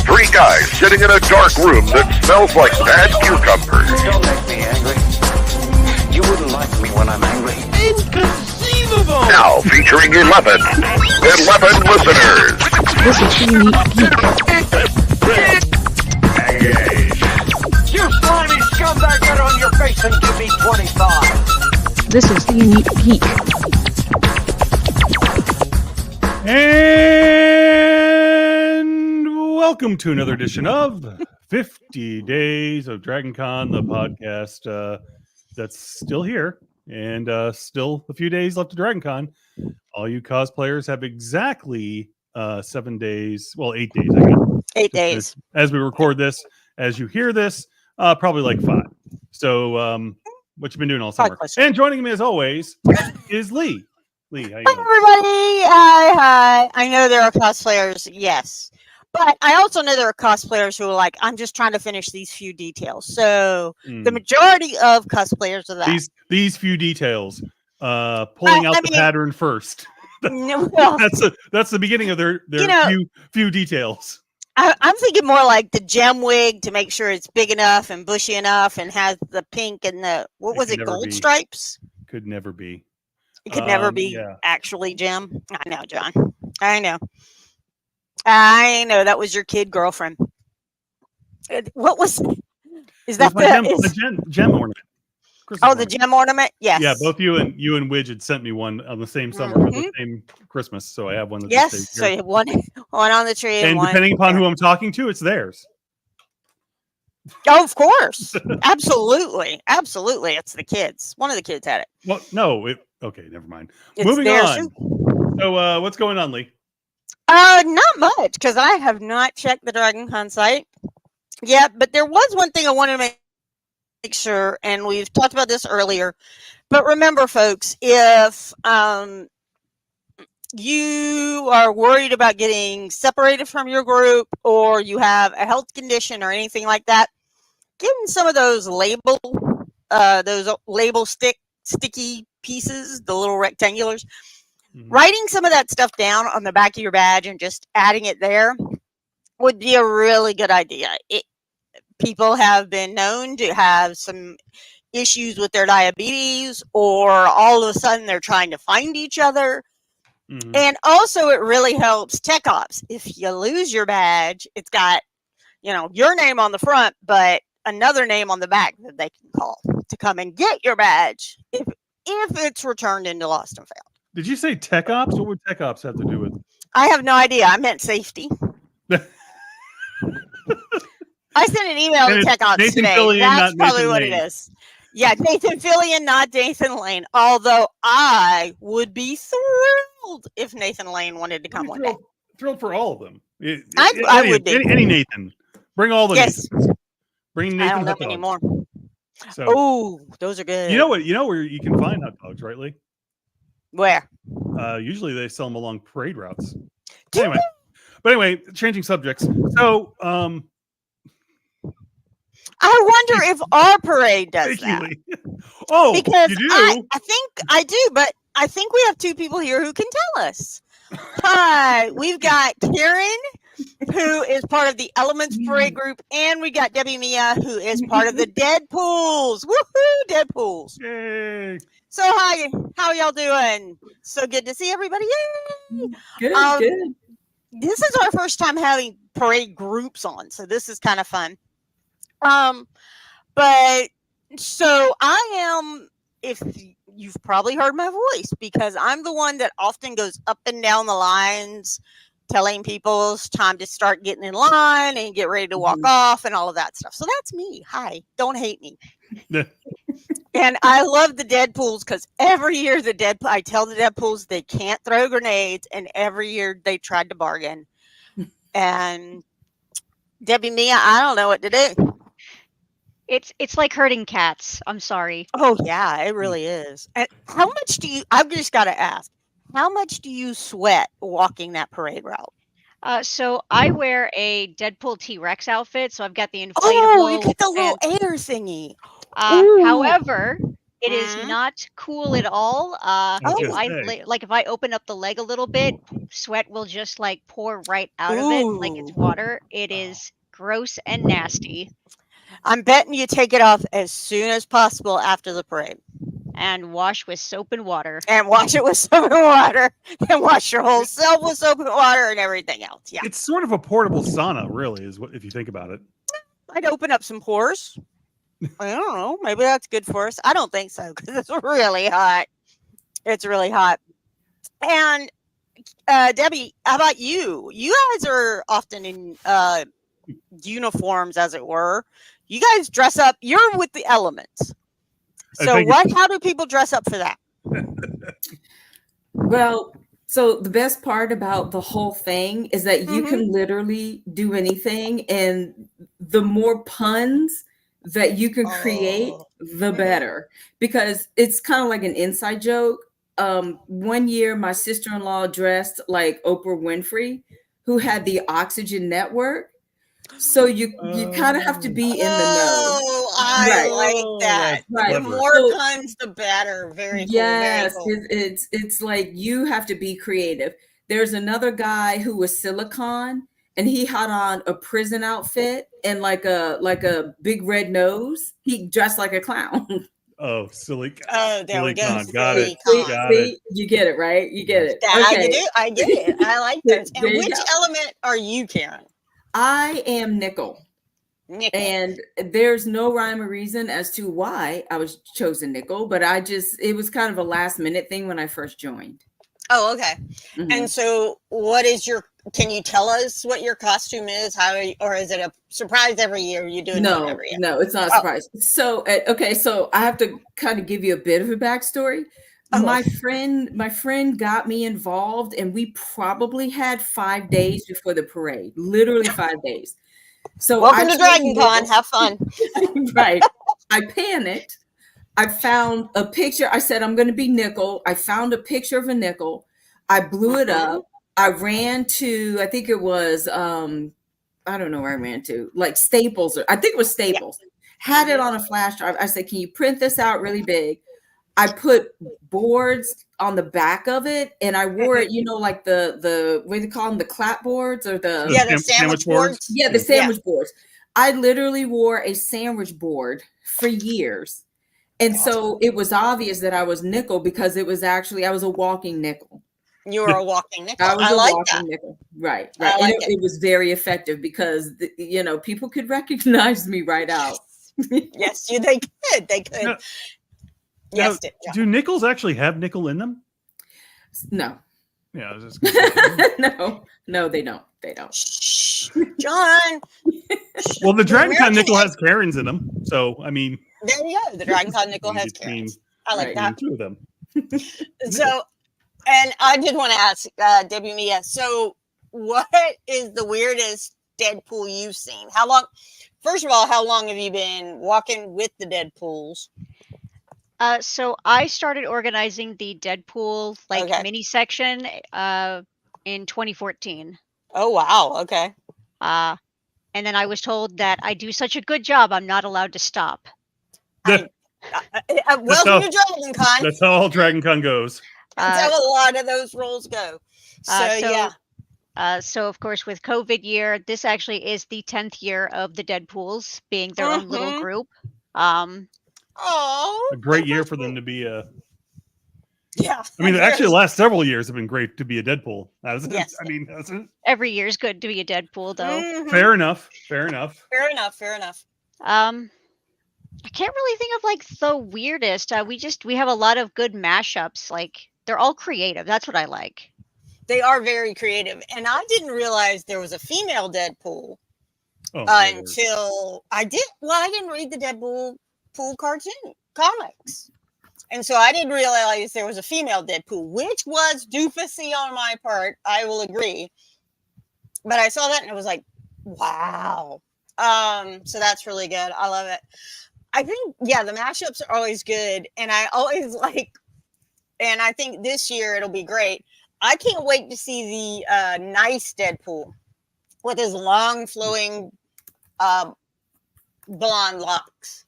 Three guys sitting in a dark room that smells like bad cucumbers. Don't make me angry. You wouldn't like me when I'm angry. Inconceivable! Now featuring 11 listeners. This is the Unique Geek. You slimy scumbag, get on your face and give me 25. This is the Unique Geek. And welcome to another edition of 50 Days of Dragon Con, the podcast that's still here and still a few days left of Dragon Con. All you cosplayers have exactly 7 days, well, 8 days, I guess. 8 days. As we record this, as you hear this, probably like 5. So, what you been doing all summer? And joining me as always is Lee. Lee, how you Hi, doing? everybody. Hi. I know there are cosplayers, yes. But I also know there are cosplayers who are like, I'm just trying to finish these few details. So the majority of cosplayers are that. These few details, pulling out the pattern first. Well, that's the beginning of their few details. I'm thinking more like the gem wig to make sure it's big enough and bushy enough and has the pink and the, gold stripes? Could never be. It could never be actually gem. I know, John. I know. That was your kid girlfriend. What was? Is that the gem ornament? The gem ornament. Yes. Yeah, both you and Widget sent me one on the same summer for the same Christmas, so I have one. Yes, so you have one on the tree, and depending upon who I'm talking to, it's theirs. Oh, of course, absolutely, it's the kids. One of the kids had it. Well, no, okay, never mind. It's Moving on. Too. So, what's going on, Lee? Not much, because I have not checked the Dragon Con site yet. But there was one thing I wanted to make sure, and we've talked about this earlier. But remember, folks, if you are worried about getting separated from your group, or you have a health condition or anything like that, getting some of those label sticky pieces, the little rectangulars. Writing some of that stuff down on the back of your badge and just adding it there would be a really good idea. People have been known to have some issues with their diabetes, or all of a sudden they're trying to find each other. And also it really helps tech ops. If you lose your badge, it's got, your name on the front, but another name on the back that they can call to come and get your badge if it's returned into lost and found. Did you say tech ops? What would tech ops have to do with it? I have no idea. I meant safety. I sent an email to tech ops Nathan today. Fillion, that's probably Nathan what Lane. it is. Yeah, Nathan Fillion, not Nathan Lane. Although I would be thrilled if Nathan Lane wanted to come one day. Thrilled for all of them. I would be. Any Nathan. Bring all the Yes. Nathans. Bring Nathan I don't hot know dogs. anymore. So, Oh, those are good. You know where you can find hot dogs, right, Lee? Where? Usually they sell them along parade routes. Anyway, changing subjects. So, I wonder if our parade does that. Oh, because you do? I think I do, but I think we have two people here who can tell us. Hi, we've got Karen, who is part of the Elements Parade group, and we got Debbie Mia, who is part of the Deadpools. Woohoo, Deadpools! Yay! So hi, how y'all doing? So good to see everybody. Yay! Good. This is our first time having parade groups on, so this is kind of fun. But so I am, if you've probably heard my voice, because I'm the one that often goes up and down the lines, telling people it's time to start getting in line and get ready to walk off and all of that stuff. So that's me. Hi, don't hate me. And I love the Deadpools because every year I tell the Deadpools they can't throw grenades, and every year they tried to bargain. And Debbie Mia, I don't know what to do. It's like herding cats. I'm sorry. Oh yeah, it really is. And how much do you? I've just got to ask. How much do you sweat walking that parade route? So I wear a Deadpool T-Rex outfit, so I've got the inflatable. Oh, you get the little air thingy. However, It is Mhm. not cool at all. I was If gonna I say. like if I open up the leg a little bit, sweat will just like pour right out of it like it's Ooh. water. It is gross and nasty. I'm betting you take it off as soon as possible after the parade And wash with soap and water. and wash it with soap and water and wash your whole self with soap and water and everything else. Yeah. It's sort of a portable sauna, really, is what if you think about it. I'd open up some pores. I don't know. Maybe that's good for us. I don't think so because it's really hot. It's really hot. And Debbie, how about you? You guys are often in uniforms, as it were. You guys dress up. You're with the elements. I So think what? How do people dress up for that? Well, so the best part about the whole thing is that you Mhm. can literally do anything, and the more puns that you can create, Oh. the better. Because it's kind of like an inside joke. One year, my sister-in-law dressed like Oprah Winfrey, who had the Oxygen Network. So you kind of have to be in the know. Oh, I Right. like that. That's Right. The clever. more So- puns, the better. Very cool. Yes, Very cool. it's like you have to be creative. There's another guy who was Silicon, and he had on a prison outfit and like a big red nose. He dressed like a clown. Oh, silly. Oh, there we go. Silicon. Got it. Silicon. Got it. See, you get it, right? You get it. I Okay. get it. I get it. I like those. And There you which go. element are you, Karen? I am Nickel. Nickel. And there's no rhyme or reason as to why I was chosen Nickel, but it was kind of a last minute thing when I first joined. Oh, okay. Mhm. And so, can you tell us what your costume is? Or is it a surprise every year? You do it every year? No, it's not a Oh. surprise. So, okay, so I have to kind of give you a bit of a backstory. Oh. My friend got me involved, and we probably had 5 days before the parade, literally 5 days. So Welcome I to Dragon chose Con. Nickel. Have fun. Right. I panicked. I found a picture. I said, I'm going to be Nickel. I found a picture of a nickel. I blew it up. I ran to, I think it was, I don't know where I ran to, like Staples. I think it was Staples. Had it on a flash drive. I said, can you print this out really big? I put boards on the back of it, and I wore it, like the what do you call them, the clapboards or the The sandwich boards. yeah, the sandwich boards. I literally wore a sandwich board for years. And so it was obvious that I was Nickel because it was actually, I was a walking nickel. You were a walking nickel. I was I a like walking that. nickel. Right. I And like it was very effective because, people could recognize me right out. Yes, they could. They could. Now- Yes. now, John. do nickels actually have nickel in them? No. Yeah, I was just gonna say. No, they don't. They don't. Shh, John. Well, the Dragon Con American nickel egg- has Karens in them, so I mean, There you go. The Dragon Con nickel has between- Karens. I like right, that. two of them. So, and I did want to ask Debbie Mia. So, what is the weirdest Deadpool you've seen? How long? First of all, how long have you been walking with the Deadpools? So I started organizing the Deadpool Okay. mini section in 2014. Oh wow. Okay. And then I was told that I do such a good job, I'm not allowed to stop. Welcome to Dragon Con. That's how all Dragon Con goes. That's how a lot of those roles go. So of course, with COVID year, this actually is the 10th year of the Deadpools being their own little Mhm. group. Oh, A great year for them to be a. Yeah. I mean, actually, the last several years have been great to be a Deadpool. Yes. I mean, that's it. Every year is good to be a Deadpool, though. Mhm. Fair enough. Fair enough. Fair enough. Fair enough. I can't really think of the weirdest. We have a lot of good mashups. They're all creative. That's what I like. They are very creative, and I didn't realize there was a female Deadpool Oh, Lord. until I did. Well, I didn't read the Deadpool cartoon comics, and so I didn't realize there was a female Deadpool, which was doofusy on my part. I will agree, but I saw that and I was like, wow. So that's really good. I love it. I think the mashups are always good, and I always and I think this year it'll be great. I can't wait to see the nice Deadpool with his long flowing blonde locks.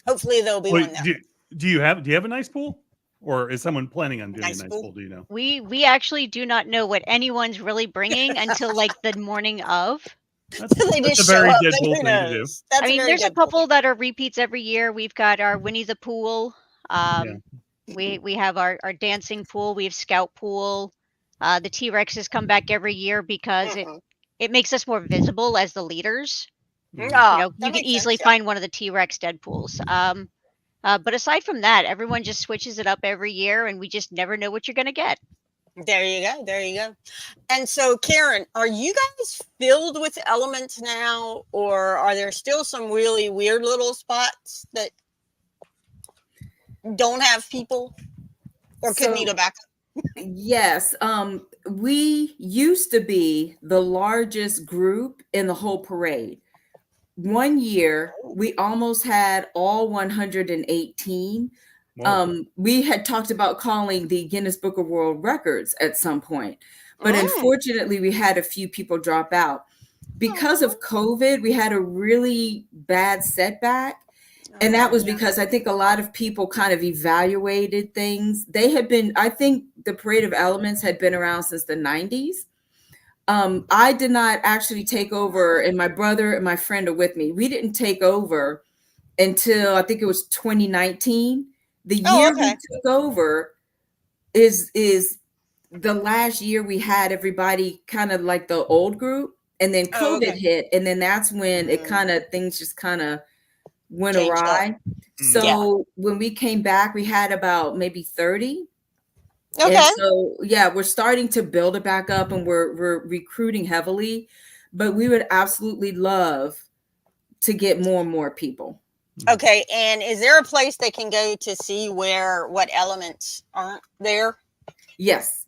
Hopefully there'll be one there. Do you have a nice pool, or is someone planning on doing Nice a nice pool? pool? Do you know? We actually do not know what anyone's really bringing until like the morning of. That's, They that's just a show very up. Then Deadpool who thing to do. knows? That's I mean, very there's a Deadpool. couple that are repeats every year. We've got our Winnie the Pool. We have our dancing pool. We have Scout Pool. The T-Rexes come back every year because Mhm. it makes us more visible as the leaders. Mhm. Ah, You know, that you can makes easily sense, yeah. find one of the T-Rex Deadpools. But aside from that, everyone just switches it up every year, and we just never know what you're gonna get. There you go. There you go. And so, Karen, are you guys filled with elements now, or are there still some really weird little spots that don't have people or could need So a backup? yes, we used to be the largest group in the whole parade. One year, we almost had all 118. Whoa. We had talked about calling the Guinness Book of World Records at some point, but Mm. unfortunately, we had a few people drop out. Because of COVID, we had a really bad setback. And that was because I think a lot of people kind of evaluated things. They had been, I think the Parade of Elements had been around since the 90s. I did not actually take over, and my brother and my friend are with me. We didn't take over until I think it was 2019. The Oh, year okay. we took over is the last year we had everybody kind of like the old group, and then Oh, COVID okay. hit, and then that's when it Mm. kind of things just kind of went Changed up. awry. Mm. So when we came back, we had about maybe 30. Okay. And so yeah, we're starting to build it back up, and we're recruiting heavily, but we would absolutely love to get more and more people. Okay. And is there a place they can go to see what elements aren't there? Yes.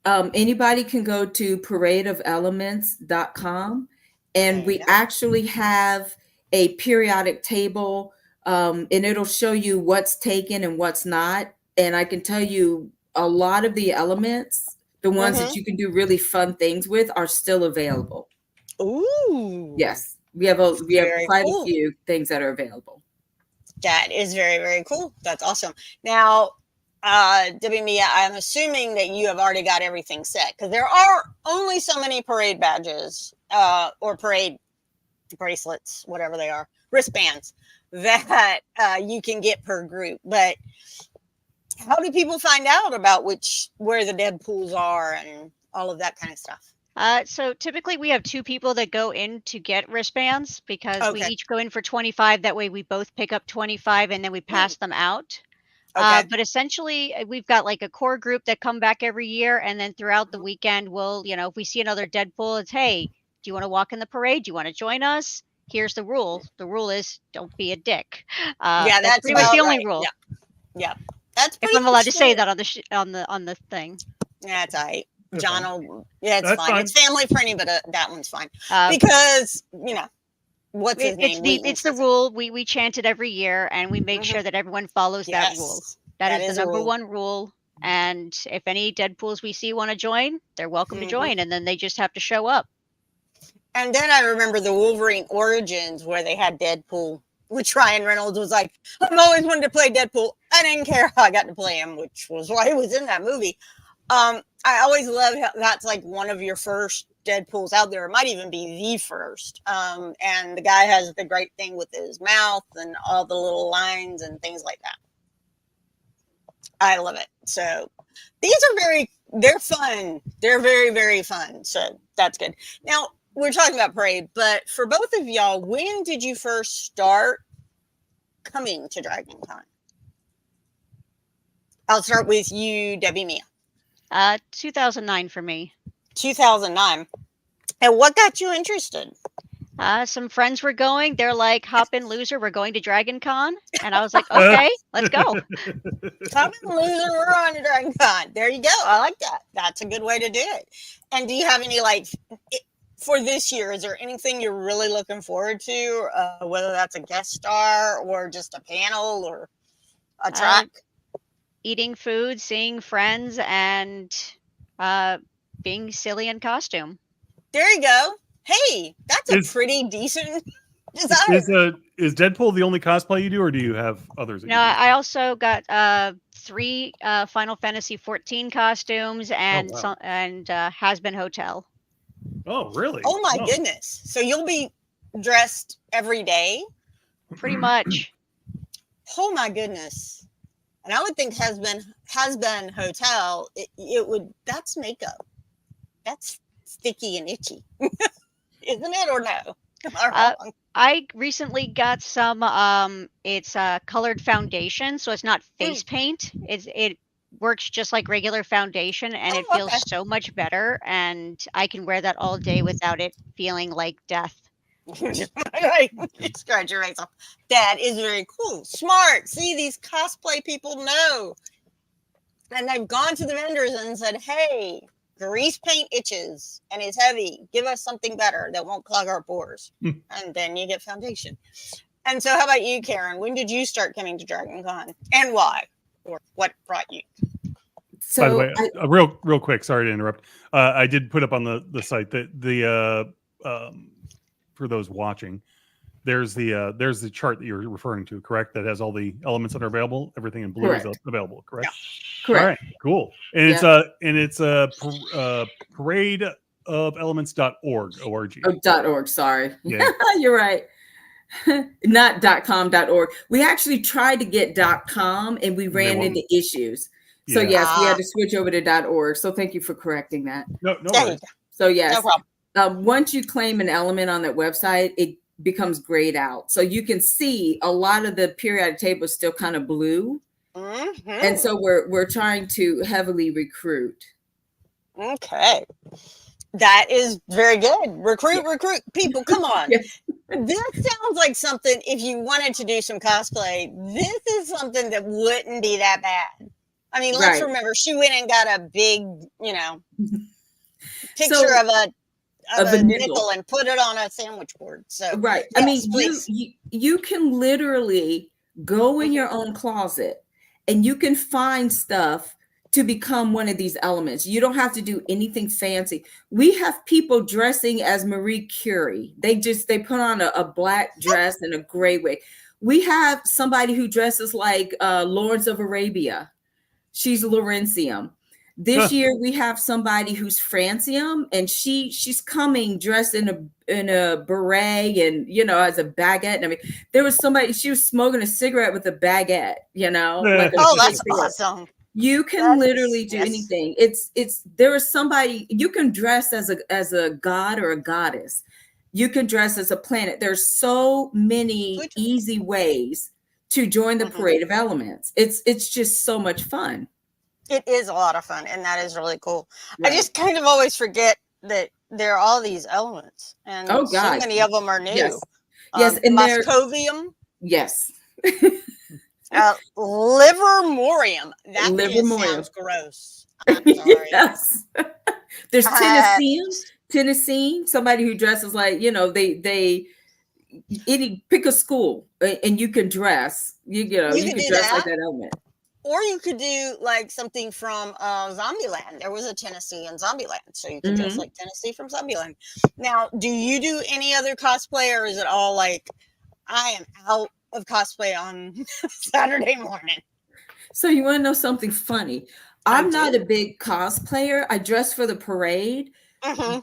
Anybody can go to paradeofelements.com, and There we you go. actually have a periodic table, and it'll show you what's taken and what's not. And I can tell you a lot of the elements, the ones that you can do really fun things with, are still available. Ooh. Yes, we have Very quite cool. a few things that are available. That is very, very cool. That's awesome. Now, Debbie Mia, I'm assuming that you have already got everything set because there are only so many parade badges or parade bracelets, whatever they are, wristbands that you can get per group. But how do people find out about where the Deadpools are and all of that kind of stuff? So typically we have two people that go in to get wristbands because we Okay. each go in for 25. That way we both pick up 25 and then we pass them out. Okay. But essentially we've got like a core group that come back every year. And then throughout the weekend, we'll, if we see another Deadpool, it's, hey, do you want to walk in the parade? Do you want to join us? Here's the rule. The rule is don't be a dick. Yeah, That's pretty much about the only right. rule. Yeah. That's If pretty I'm allowed much to say the- that on the thing. That's all right. That's John fine. will, yeah, it's That's fine. fine. It's family friendly, but that one's fine. Uh, Because, what's his it's name? it's the rule. We chant it every year, and we make Mhm. sure that everyone follows that rule. Yes. That is the a number rule. one rule. And if any Deadpools we see want to join, they're welcome to Mhm. join, and then they just have to show up. And then I remember the Wolverine Origins where they had Deadpool, which Ryan Reynolds was like, I've always wanted to play Deadpool. I didn't care how I got to play him, which was why he was in that movie. I always love how that's like one of your first Deadpools out there. It might even be the first. And the guy has the great thing with his mouth and all the little lines and things like that. I love it. So these are they're fun. They're very, very fun. So that's good. Now, we're talking about parade, but for both of y'all, when did you first start coming to Dragon Con? I'll start with you, Debbie Mia. 2009 for me. 2009. And what got you interested? Some friends were going. They're like, hop in, loser. We're going to Dragon Con. And I was like, okay, let's go. Come and loser, we're on to Dragon Con. There you go. I like that. That's a good way to do it. And do you have any, for this year, is there anything you're really looking forward to? Whether that's a guest star or just a panel or a track? Eating food, seeing friends, and being silly in costume. There you go. Hey, that's a Is- pretty decent Desire. Is Deadpool the only cosplay you do, or do you have others? That No, you do? I also got 3 Final Fantasy 14 costumes and wow. some and Has Been Hotel. Oh, really? Oh my goodness. So you'll be dressed every day? Pretty much. Oh my goodness. And I would think has been hotel, it would, that's makeup. That's sticky and itchy. Isn't it, or no? Am I wrong? I recently got some it's colored foundation, so it's not face paint. It works just like regular foundation, and it feels Okay. so much better, and I can wear that all day without it feeling like death. Right. Scratch your face off. That is very cool. Smart. See, these cosplay people know. And they've gone to the vendors and said, hey, grease paint itches and it's heavy. Give us something better that won't clog our pores. And then you get foundation. And so how about you, Karen? When did you start coming to Dragon Con? And why? Or what brought you? By the So way, real quick, sorry to interrupt. I did put up on the site that the for those watching, there's the chart that you're referring to, correct? That has all the elements that are available. Everything in blue is Correct. available, correct? correct. All right, cool. And it's parade of elements.org. Oh, .org. Sorry. Yeah. You're right. Not .com.org. We actually tried to get .com and we ran into issues. So Yeah. yes, we had to switch over to .org. So thank you for correcting that. No There you worries. go. So yes, No problem. once you claim an element on that website, it becomes grayed out. So you can see a lot of the periodic table is still kind of blue. Mhm. And so we're trying to heavily recruit. Okay. That is very good. Recruit people. Come on. Yeah. This sounds like something, if you wanted to do some cosplay, this is something that wouldn't be that bad. I mean, let's Right. remember she went and got a big, picture So- of a of a nickel and put it on a sandwich board. So Right. yes, I mean, please. you can literally go in your own closet and you can find stuff to become one of these elements. You don't have to do anything fancy. We have people dressing as Marie Curie. They put on a black dress and a gray wig. We have somebody who dresses like Lawrence of Arabia. She's Laurentium. This year we have somebody who's Francium, and she's coming dressed in a beret and as a baguette. And I mean, there was somebody, she was smoking a cigarette with a baguette, like Oh, that's cigarette. awesome. You can That's- literally do yes. anything. There is somebody, you can dress as a god or a goddess. You can dress as a planet. There's so many Good. easy ways to join the parade of elements. It's just so much fun. It is a lot of fun, and that is really cool. Right. I just kind of always forget that there are all these elements, and Oh, so God. many of them are new. Yes. Yes, and they're- Moscovium, Yes. Livermorium. That just Livermorium. sounds gross. I'm sorry. Yes. There's Tennessee, somebody who dresses like, pick a school and you can dress, you can do dress that. like that element. Or you could do like something from Zombieland. There was a Tennessee in Zombieland, so you could dress like Tennessee from Zombieland. Now, do you do any other cosplay, or is it all like, I am out of cosplay on Saturday morning? So you want to know something funny? I'm not a big cosplayer. I dress for the parade,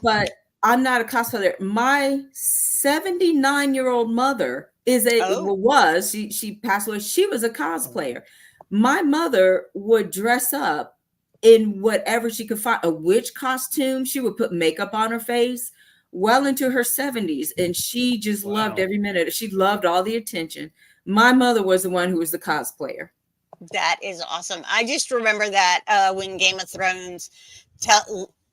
but I'm not a cosplayer. My 79-year-old mother she passed away. She was a cosplayer. My mother would dress up in whatever she could find, a witch costume. She would put makeup on her face well into her 70s. And she just loved every minute. She loved all the attention. My mother was the one who was the cosplayer. That is awesome. I just remember that when Game of Thrones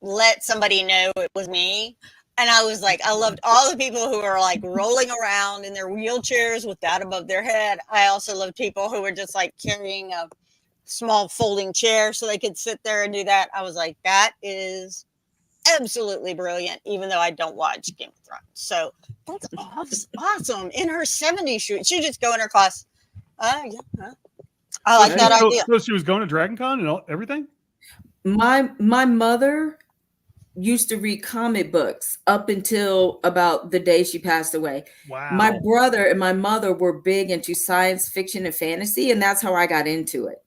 let somebody know it was me. And I was like, I loved all the people who were like rolling around in their wheelchairs with that above their head. I also loved people who were just like carrying a small folding chair so they could sit there and do that. I was like, that is absolutely brilliant, even though I don't watch Game of Thrones. So that's awesome. In her 70s, she just go in her class. I like that idea. So she was going to Dragon Con and everything? My mother used to read comic books up until about the day she passed away. Wow. My brother and my mother were big into science fiction and fantasy, and that's how I got into it.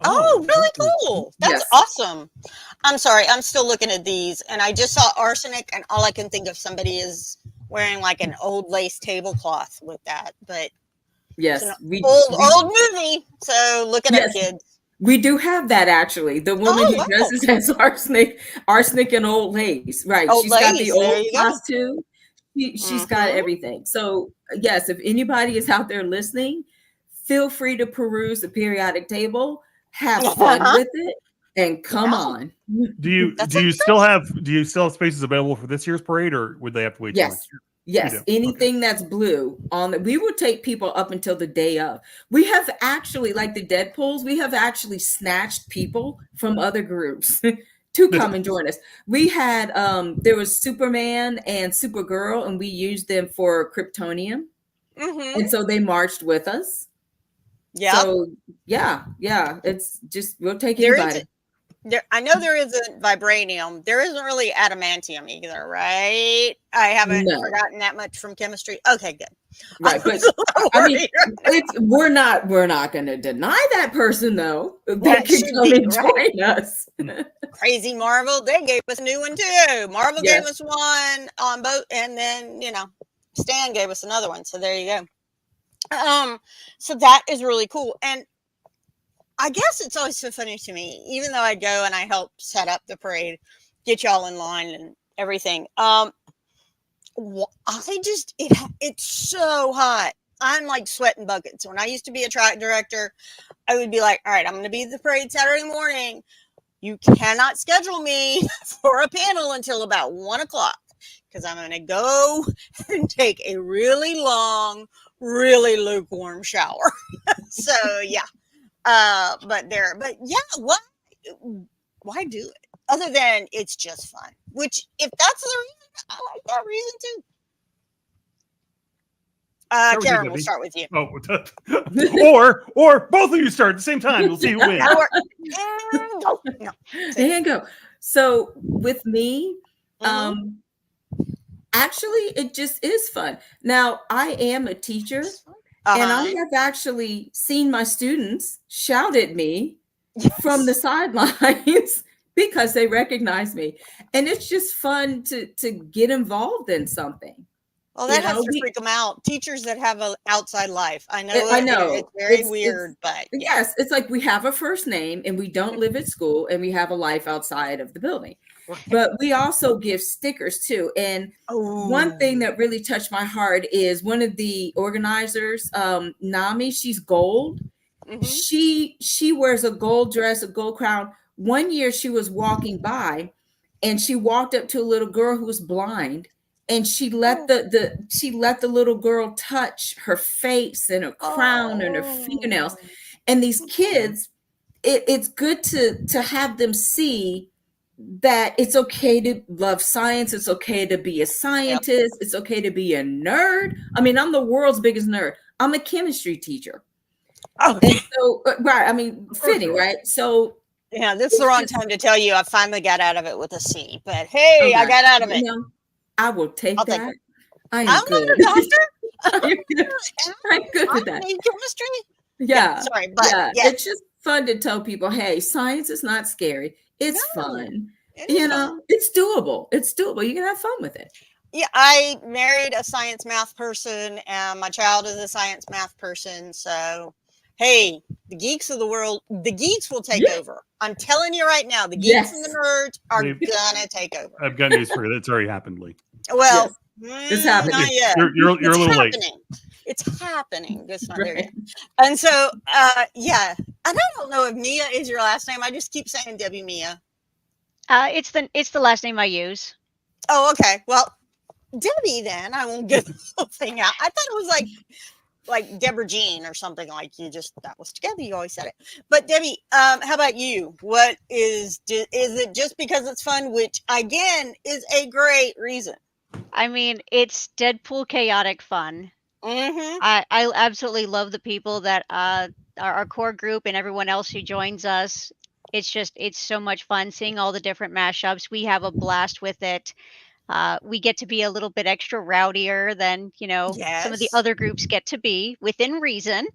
Oh, really okay. cool. That's Yes. awesome. I'm sorry, I'm still looking at these, and I just saw arsenic, and all I can think of somebody is wearing like an old lace tablecloth with that. But Yes, it's an old movie. So look at Yes. it, kids. We do have that actually. The woman Oh, who wow. dresses as arsenic and old lace. Right. Old She's got lace, the there old you go. costume. She's got Mhm. everything. So yes, if anybody is out there listening, feel free to peruse the periodic table, have fun with it, and come Yeah. on. Do you That do you sounds still have spaces available for this year's parade, or would they have to wait till Yes. next year? Yes, do. anything that's blue on the, we would take people up until the day of. We have actually, like the Deadpools, we have actually snatched people from other groups to come and join us. We had there was Superman and Supergirl, and we used them for Kryptonium, Mm-hmm. and so they marched with us. Yeah. So yeah, it's just we'll take There is anybody. I know there isn't vibranium. There isn't really adamantium either, right? I haven't No. forgotten that much from chemistry. Okay, good. Right, but I mean, we're not going to deny that person though. They That can should come be, and right? join us. Crazy Marvel, they gave us a new one too. Marvel Yes. gave us one on both, and then Stan gave us another one. So there you go. So that is really cool, and I guess it's always so funny to me, even though I go and I help set up the parade, get y'all in line and everything. I just it's so hot. I'm like sweating buckets. When I used to be a track director, I would be like, all right, I'm going to be at the parade Saturday morning. You cannot schedule me for a panel until about 1 o'clock because I'm going to go and take a really long, really lukewarm shower. So yeah. But yeah, why do it? Other than it's just fun. Which, if that's the reason, I like that reason too. Karen, we'll start with you. Or both of you start at the same time. We'll see who wins. No. There you go. So with me, actually, it just is fun. Now, I am a teacher, and I have actually seen my students shout at me from the sidelines because they recognize me. And it's just fun to get involved in something. Well, that has to freak them out. Teachers that have an outside life. I know. It's very weird, but yes, it's like we have a first name and we don't live at school and we have a life outside of the building. But we also give stickers too. And one thing that really touched my heart is one of the organizers, Nami, she's gold. She wears a gold dress, a gold crown. One year she was walking by and she walked up to a little girl who was blind. And she let the little girl touch her face and her crown and her fingernails. And these kids, it's good to have them see that it's okay to love science. It's okay to be a scientist. Yep. It's okay to be a nerd. I mean, I'm the world's biggest nerd. I'm a chemistry teacher. And so, right. I mean, fitting, right? So yeah, this is the wrong time to tell you I finally got out of it with a C. But hey, I got out of it. I will take that. Take it. I'm good. Not a doctor. I'm good with that. Chemistry. Yeah. Sorry, but it's just fun to tell people, hey, science is not scary. It's fun. It's doable. It's doable. You can have fun with it. Yeah, I married a science math person, and my child is a science math person. So, hey, the geeks of the world, the geeks will take over. I'm telling you right now, the geeks and the nerds are gonna take over. I've got news for you. That's already happened, Lee. Well, it's happening. Not yet. You're a little late. It's happening. It's not there yet. And so, yeah. And I don't know if Mia is your last name. I just keep saying Debbie Mia. It's the last name I use. Oh, okay. Well, Debbie, then I won't get the whole thing out. I thought it was like Deborah Jean or something like that was together. You always said it. But Debbie, how about you? What is it just because it's fun, which again is a great reason? I mean, it's Deadpool chaotic fun. Mm-hmm. I absolutely love the people that our core group and everyone else who joins us. it's so much fun seeing all the different mashups. We have a blast with it. We get to be a little bit extra rowdier than some of the Yes. other groups get to be within reason.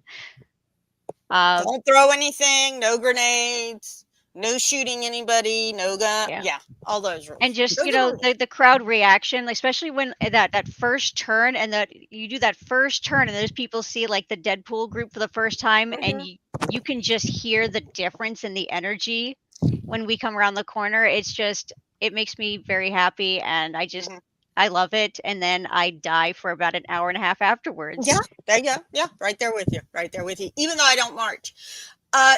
Uh, Don't throw anything. No grenades. No shooting anybody. No gun. Yeah. Yeah, all those rules. and just Those are the rules. the crowd reaction, especially when that first turn, and that you do that first turn and those people see like the Deadpool group for the first time, and you can just hear the difference in the energy when we come around the corner. It makes me very happy, and I love it. And then I die for about an hour and a half afterwards. Yeah, there you go. Yeah, right there with you. Right there with you. Even though I don't march.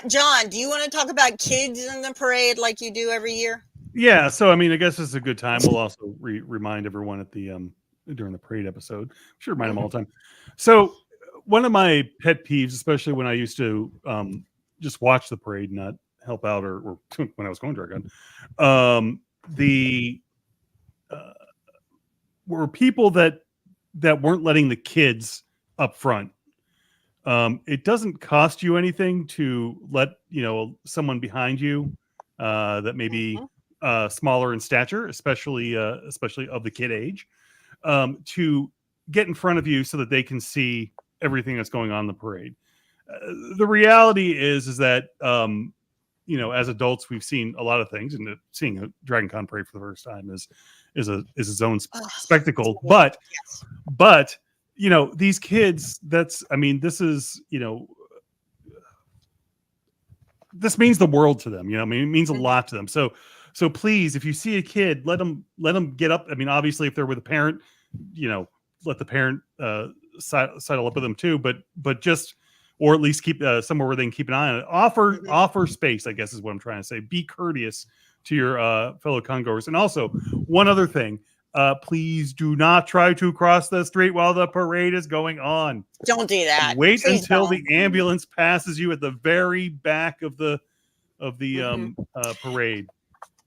John, do you want to talk about kids in the parade like you do every year? Yeah, so I mean, I guess this is a good time. We'll also remind everyone at the during the parade episode. I'm sure remind them all the time. So one of my pet peeves, especially when I used to just watch the parade, not help out, or when I was going Dragon, were people that weren't letting the kids up front. It doesn't cost you anything to let someone behind you that may be smaller in stature, especially of the kid age, to get in front of you so that they can see everything that's going on in the parade. The reality is that as adults, we've seen a lot of things, and seeing a Dragon Con parade for the first time is its own spectacle. But these kids, this means the world to them. It means a lot to them. So please, if you see a kid, let them get up. I mean, obviously, if they're with a parent, let the parent sidle up with them too. But just, or at least keep somewhere where they can keep an eye on it. Offer space, I guess, is what I'm trying to say. Be courteous to your fellow congoers. And also, one other thing. Please do not try to cross the street while the parade is going on. Don't do that. Wait Please until don't. the ambulance passes you at the very back of the parade.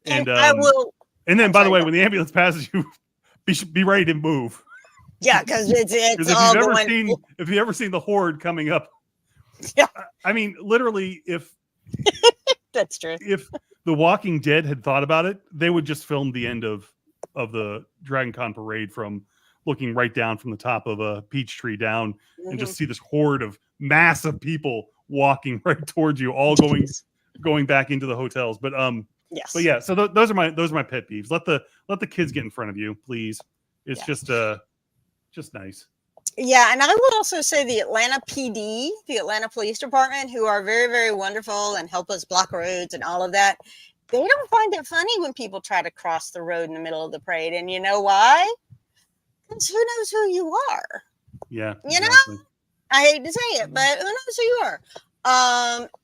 And I will. And then, by the way, when the ambulance passes you, be ready to move. Yeah, because it's Because all if you've ever seen the horde coming up, Yeah. I mean, literally, if That's true. if The Walking Dead had thought about it, they would just film the end of the Dragon Con parade from looking right down from the top of a peach tree down, and just see this horde of massive people walking right towards you, all going back into the hotels. But Yes. but yeah, so those are my pet peeves. Let the kids get in front of you, please. It's just nice. Yeah, and I will also say the Atlanta PD, the Atlanta Police Department, who are very, very wonderful and help us block roads and all of that. They don't find it funny when people try to cross the road in the middle of the parade. And you know why? Because who knows who you are? Yeah. You know? Exactly. I hate to say it, but who knows who you are?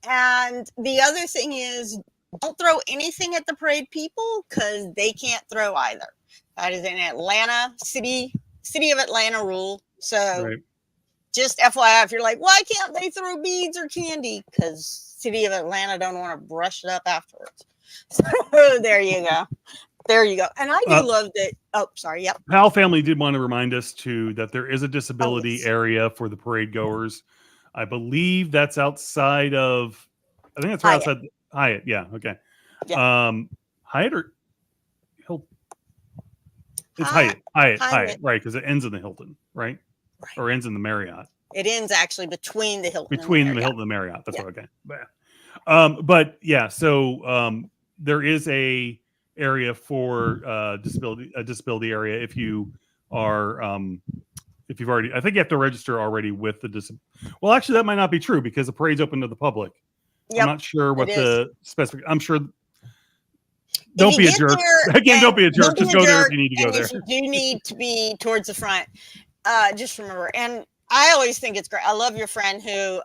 And the other thing is, don't throw anything at the parade people, because they can't throw either. That is an Atlanta city of Atlanta rule. So Right. just FYI, if you're like, why can't they throw beads or candy? Because city of Atlanta don't want to brush it up afterwards. So there you go. There you go. And I do love that. Oh, sorry. Yep. Pal family did want to remind us too that there is a disability yes. area for the parade goers. I believe that's outside of. I think that's right Hyatt. outside Hyatt. Yeah. Okay. Yeah. Hyatt or Hilton? It's Hyatt. Hyatt. Right, because it ends in the Hilton, right? Right. Or ends in the Marriott. It ends actually between the Hilton. Between and the the Hilton and the Marriott. That's Yeah. what. Okay. But yeah, so there is a area for disability area if you are if you've already. I think you have to register already with the Well, actually, that might not be true because the parade's open to the public. Yep, I'm not sure what it the specific. I'm sure. Don't be a jerk. Again, and don't be a jerk. don't be Just a go there jerk, if you need to go and there. if you do need to be towards the front, just remember. And I always think it's great. I love your friend who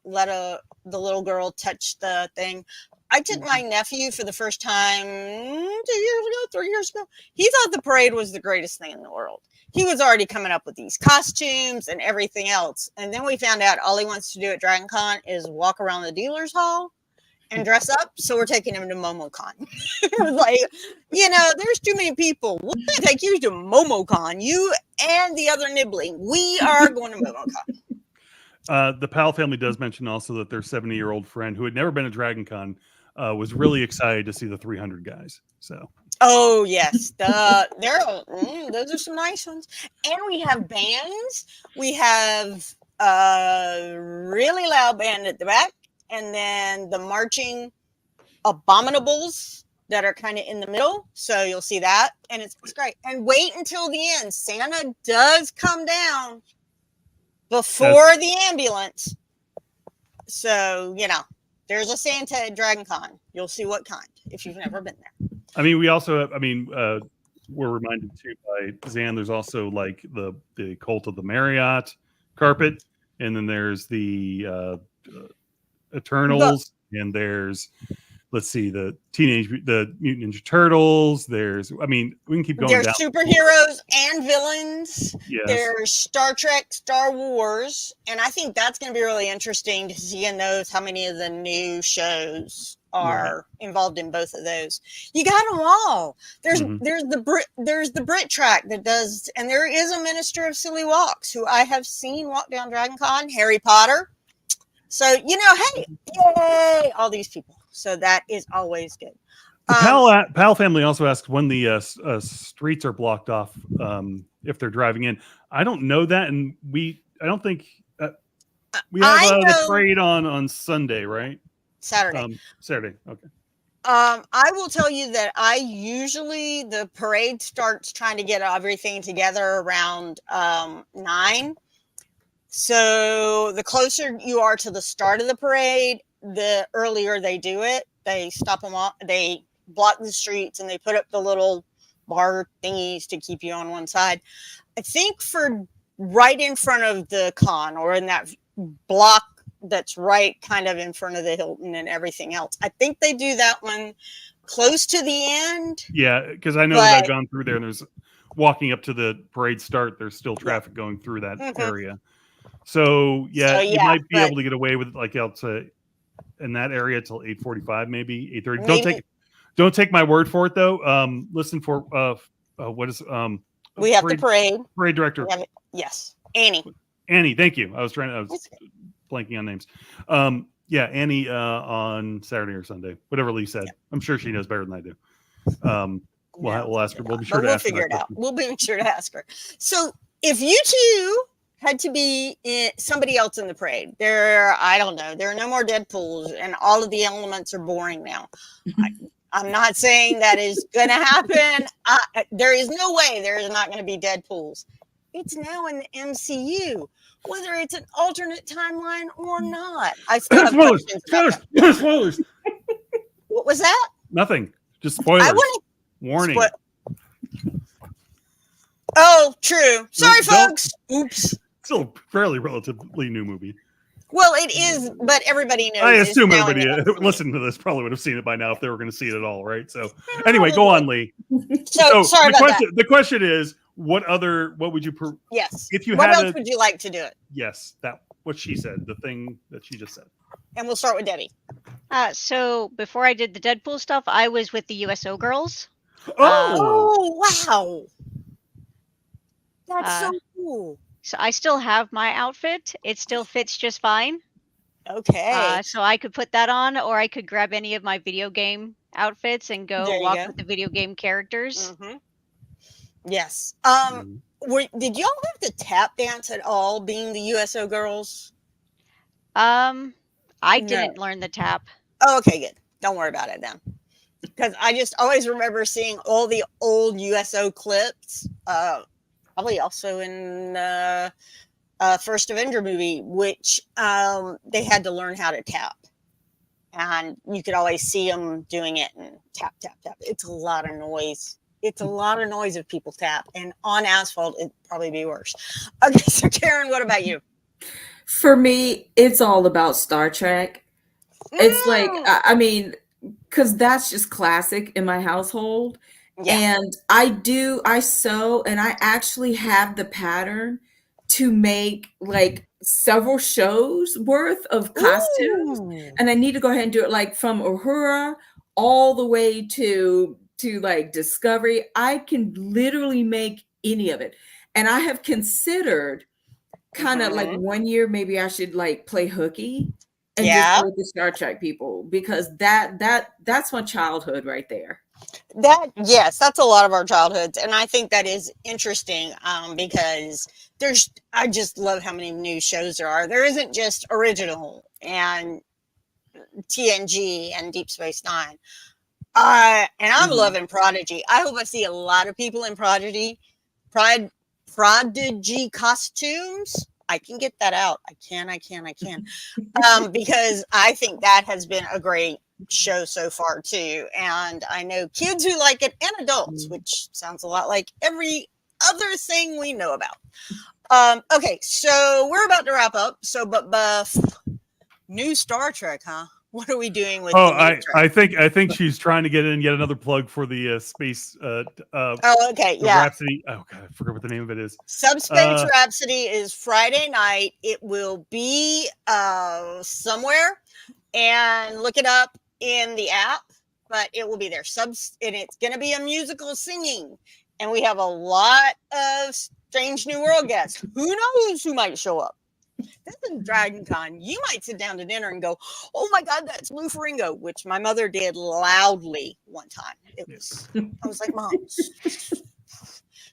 let the little girl touch the thing. I took my nephew for the first time 2 years ago, 3 years ago. He thought the parade was the greatest thing in the world. He was already coming up with these costumes and everything else. And then we found out all he wants to do at Dragon Con is walk around the dealer's hall and dress up. So we're taking him to MomoCon. It was like, there's too many people. We'll take you to MomoCon. You and the other nibbling. We are going to MomoCon. The Powell family does mention also that their 70-year-old friend who had never been to Dragon Con was really excited to see the 300 guys. So. Oh yes, those are some nice ones. And we have bands. We have a really loud band at the back, and then the marching abominables that are kind of in the middle. So you'll see that, and it's great. And wait until the end. Santa does come down before the ambulance. So, there's a Santa at Dragon Con. You'll see what kind if you've never been there. I mean, we also have, we're reminded too by Zan, there's also like the Cult of the Marriott carpet, and then there's the Eternals, and there's, let's see, the Mutant Ninja Turtles. We can keep going. There's down. Superheroes and villains. Yes. There's Star Trek, Star Wars, and I think that's going to be really interesting to see in those how many of the new shows are involved in both of those. You got them all. There's the Brit track that does, and there is a Minister of Silly Walks who I have seen walk down Dragon Con. Harry Potter. So hey, yay, all these people. So that is always good. The Pal family also asked when the streets are blocked off if they're driving in. I don't know that, and I don't think we have the parade on Sunday, right? Saturday. Saturday. Okay. I will tell you that the parade starts trying to get everything together around 9. So the closer you are to the start of the parade, the earlier they do it. They stop them off. They block the streets and they put up the little bar thingies to keep you on one side. I think for right in front of the con, or in that block that's right kind of in front of the Hilton and everything else, I think they do that one close to the end. Yeah, because I know that I've gone through there, and there's walking up to the parade start, there's still traffic going through that area. So you might be able to get away with in that area till 8:45, maybe 8:30. Don't take my word for it though. Listen for what is we have the parade director. Yes, Annie. Thank you. I was blanking on names. Annie on Saturday or Sunday, whatever Lee said. I'm sure she knows better than I do. We'll ask her. We'll be sure to ask her. We'll figure it out. We'll be sure to ask her. So if you two had to be somebody else in the parade, I don't know, there are no more Deadpools, and all of the elements are boring now. I'm not saying that is going to happen. There is no way there is not going to be Deadpools. It's now in the MCU, whether it's an alternate timeline or not. I still have questions about that. Spoilers. What was that? Nothing. Just spoilers. Warning. Oh, true. Sorry, folks. Oops. Still a fairly relatively new movie. Well, it is, but everybody knows. I assume everybody listening to this probably would have seen it by now if they were going to see it at all, right? So, anyway, go on, Lee. So sorry about that. The question is, what would you? Yes. If you what had else would you like to do it? Yes, what she said, the thing that she just said. And we'll start with Debbie. So before I did the Deadpool stuff, I was with the USO girls. Oh, wow. That's so cool. So I still have my outfit. It still fits just fine. Okay. So I could put that on, or I could grab any of my video game outfits and go walk with the video game characters. Mm-hmm. Yes. Did y'all have to tap dance at all, being the USO girls? I didn't learn the tap. Oh, okay, good. Don't worry about it then. Because I just always remember seeing all the old USO clips. Probably also in First Avenger movie, which they had to learn how to tap. And you could always see them doing it and tap, tap, tap. It's a lot of noise. It's a lot of noise if people tap. And on asphalt, it'd probably be worse. Okay, so Karen, what about you? For me, it's all about Star Trek. It's like, because that's just classic in my household. Yeah. And I sew, and I actually have the pattern to make like several shows worth of costumes. Ooh. And I need to go ahead and do it like from Uhura all the way to like Discovery. I can literally make any of it. And I have considered kind of like one year, maybe I should like play hooky and Yeah. just go with the Star Trek people, because that's my childhood right there. Yes, that's a lot of our childhoods, and I think that is interesting because I just love how many new shows there are. There isn't just original and TNG and Deep Space Nine. And I'm loving Prodigy. I hope I see a lot of people in Prodigy costumes. I can get that out. I can. Because I think that has been a great show so far too. And I know kids who like it and adults, which sounds a lot like every other thing we know about. Okay, so we're about to wrap up. So, but new Star Trek, huh? What are we doing with? I think she's trying to get in yet another plug for the space. Okay, yeah. Rhapsody. Oh God, I forgot what the name of it is. Subspace Rhapsody is Friday night. It will be somewhere, and look it up in the app. But it will be there. And it's going to be a musical singing, and we have a lot of Strange New World guests. Who knows who might show up? This is Dragon Con. You might sit down to dinner and go, "Oh my God, that's Lou Ferrigno," which my mother did loudly one time. I was like, "Mom."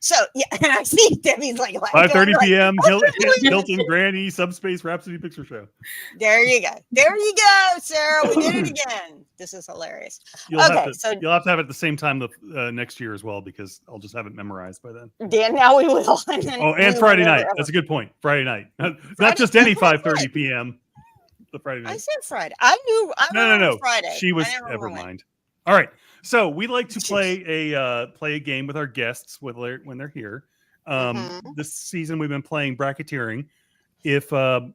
So yeah, and I see Debbie's like 5:30 p.m. Hilton Granny Subspace Rhapsody Picture Show. There you go, Sarah. We did it again. This is hilarious. You'll have to have it at the same time next year as well, because I'll just have it memorized by then. Yeah, now we will. And Friday night. That's a good point. Friday night, not just any 5:30 p.m. The Friday night. I said Friday. I knew. No. Friday. She was. Never mind. All right. So we like to play a game with our guests when they're here. This season we've been playing bracketeering. If I